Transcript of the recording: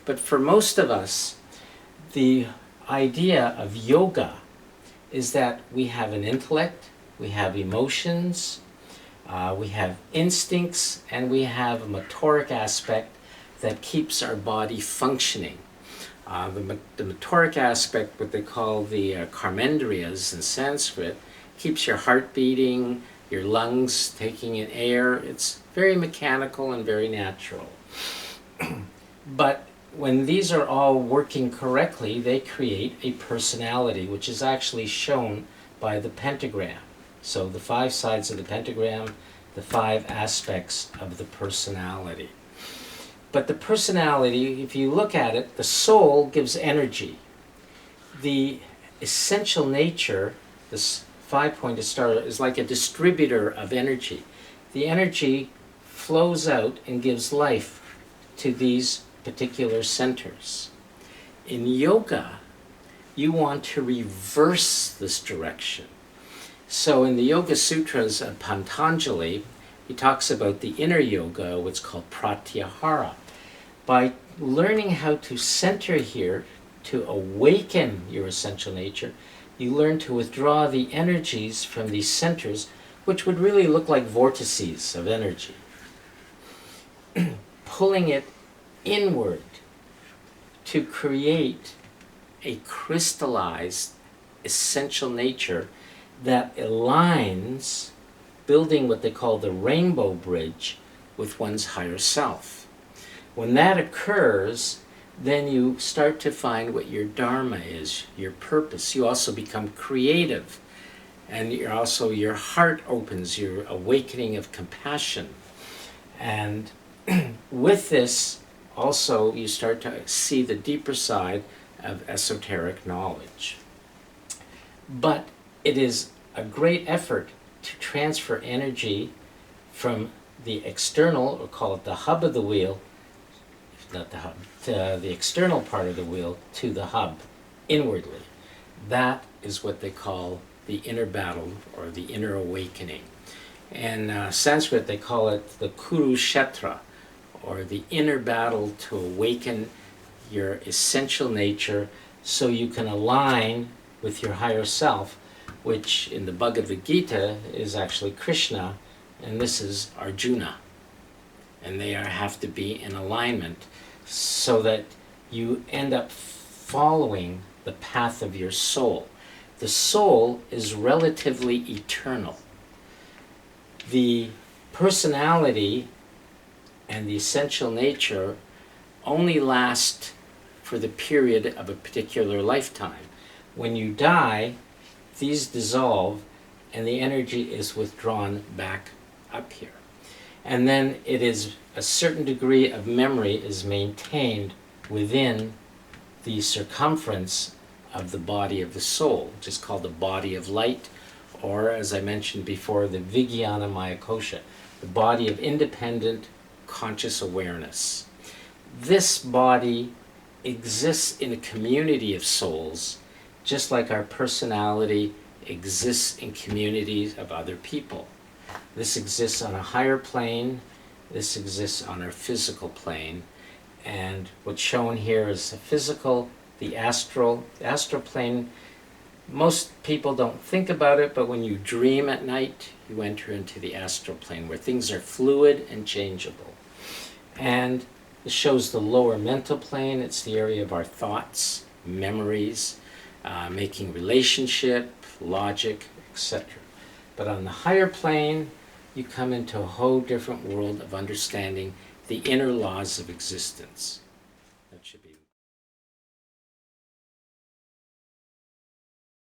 But for most of us, the idea of yoga is that we have an intellect, we have emotions, we have instincts, and we have a motoric aspect that keeps our body functioning. The motoric aspect, what they call the karmendriyas in Sanskrit, keeps your heart beating, your lungs taking in air. It's very mechanical and very natural. But when these are all working correctly, they create a personality, which is actually shown by the pentagram. So the 5 sides of the pentagram, the 5 aspects of the personality. But the personality, if you look at it, the soul gives energy. The essential nature, this 5-pointed star, is like a distributor of energy. The energy flows out and gives life to these particular centers. In yoga, you want to reverse this direction. So in the Yoga Sutras of Patanjali, he talks about the inner yoga, what's called pratyahara. By learning how to center here, to awaken your essential nature, you learn to withdraw the energies from these centers, which would really look like vortices of energy. Pulling it inward to create a crystallized essential nature that aligns, building what they call the rainbow bridge with one's higher self. When that occurs, then you start to find what your dharma is, your purpose. You also become creative, and your heart opens, your awakening of compassion. And with this, also, you start to see the deeper side of esoteric knowledge. But it is a great effort to transfer energy from the external, or call it the hub of the wheel, not the hub, to the external part of the wheel, to the hub, inwardly. That is what they call the inner battle, or the inner awakening. In Sanskrit, they call it the Kurukshetra, or the inner battle to awaken your essential nature so you can align with your higher self, which in the Bhagavad Gita is actually Krishna, and this is Arjuna. And they have to be in alignment so that you end up following the path of your soul. The soul is relatively eternal. The personality and the essential nature only last for the period of a particular lifetime. When you die, these dissolve and the energy is withdrawn back up here. And then it is a certain degree of memory is maintained within the circumference of the body of the soul, which is called the body of light, or as I mentioned before, the Vijnana Maya Kosha, the body of independent conscious awareness. This body exists in a community of souls, just like our personality exists in communities of other people. This exists on a higher plane, this exists on our physical plane, and what's shown here is the physical, the astral plane. Most people don't think about it, but when you dream at night, you enter into the astral plane where things are fluid and changeable. And it shows the lower mental plane. It's the area of our thoughts, memories, making relationship, logic, etc. But on the higher plane, you come into a whole different world of understanding the inner laws of existence. That should be